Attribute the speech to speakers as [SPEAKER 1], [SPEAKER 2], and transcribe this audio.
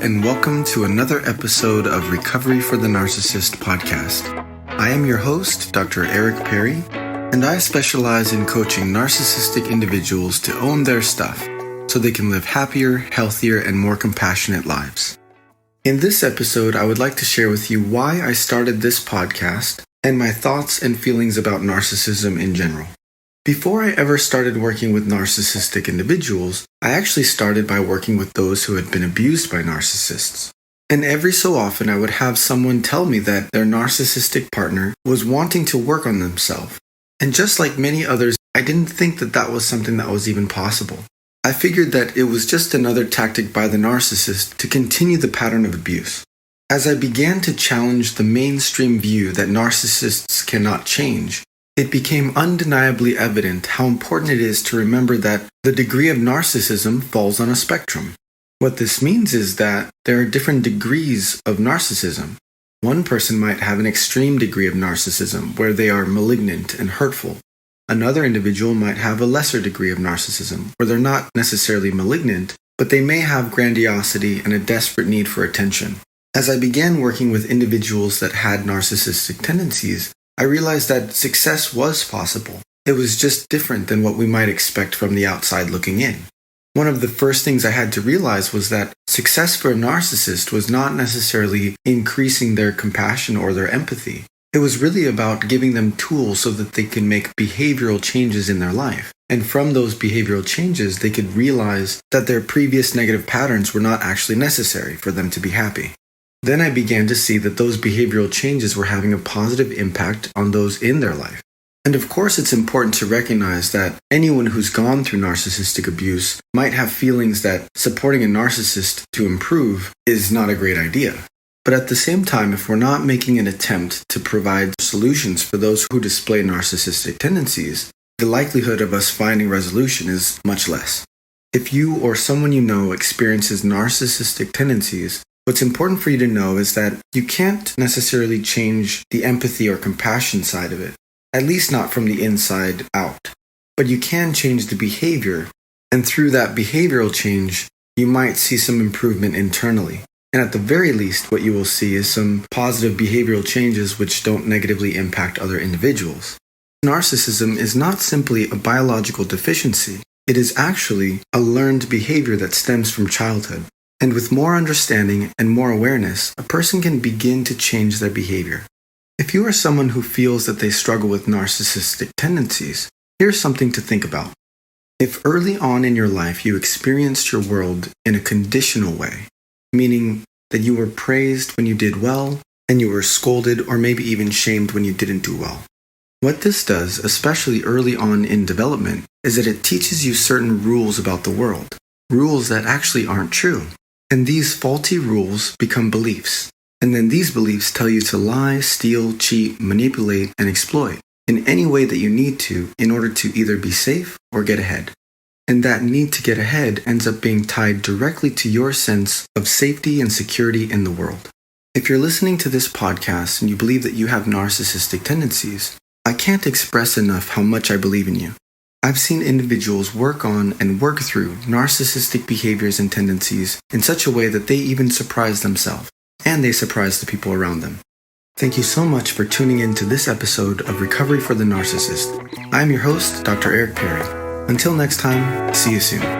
[SPEAKER 1] and welcome to another episode of Recovery for the Narcissist podcast. I am your host, Dr. Eric Perry, and I specialize in coaching narcissistic individuals to own their stuff so they can live happier, healthier, and more compassionate lives. In this episode, I would like to share with you why I started this podcast and my thoughts and feelings about narcissism in general. Before I ever started working with narcissistic individuals, I actually started by working with those who had been abused by narcissists. And every so often I would have someone tell me that their narcissistic partner was wanting to work on themselves. And just like many others, I didn't think that that was something that was even possible. I figured that it was just another tactic by the narcissist to continue the pattern of abuse. As I began to challenge the mainstream view that narcissists cannot change, it became undeniably evident how important it is to remember that the degree of narcissism falls on a spectrum. What this means is that there are different degrees of narcissism. One person might have an extreme degree of narcissism where they are malignant and hurtful. Another individual might have a lesser degree of narcissism where they're not necessarily malignant, but they may have grandiosity and a desperate need for attention. As I began working with individuals that had narcissistic tendencies, I realized that success was possible. It was just different than what we might expect from the outside looking in. One of the first things I had to realize was that success for a narcissist was not necessarily increasing their compassion or their empathy. It was really about giving them tools so that they can make behavioral changes in their life. And from those behavioral changes, they could realize that their previous negative patterns were not actually necessary for them to be happy. Then I began to see that those behavioral changes were having a positive impact on those in their life. And of course, it's important to recognize that anyone who's gone through narcissistic abuse might have feelings that supporting a narcissist to improve is not a great idea. But at the same time, if we're not making an attempt to provide solutions for those who display narcissistic tendencies, the likelihood of us finding resolution is much less. If you or someone you know experiences narcissistic tendencies, what's important for you to know is that you can't necessarily change the empathy or compassion side of it, at least not from the inside out. But you can change the behavior, and through that behavioral change, you might see some improvement internally. And at the very least, what you will see is some positive behavioral changes which don't negatively impact other individuals. Narcissism is not simply a biological deficiency. It is actually a learned behavior that stems from childhood. And with more understanding and more awareness, a person can begin to change their behavior. If you are someone who feels that they struggle with narcissistic tendencies, here's something to think about. If early on in your life you experienced your world in a conditional way, meaning that you were praised when you did well, and you were scolded or maybe even shamed when you didn't do well. What this does, especially early on in development, is that it teaches you certain rules about the world, rules that actually aren't true. And these faulty rules become beliefs. And then these beliefs tell you to lie, steal, cheat, manipulate, and exploit in any way that you need to in order to either be safe or get ahead. And that need to get ahead ends up being tied directly to your sense of safety and security in the world. If you're listening to this podcast and you believe that you have narcissistic tendencies, I can't express enough how much I believe in you. I've seen individuals work on and work through narcissistic behaviors and tendencies in such a way that they even surprise themselves, and they surprise the people around them. Thank you so much for tuning in to this episode of Recovery for the Narcissist. I'm your host, Dr. Eric Perry. Until next time, see you soon.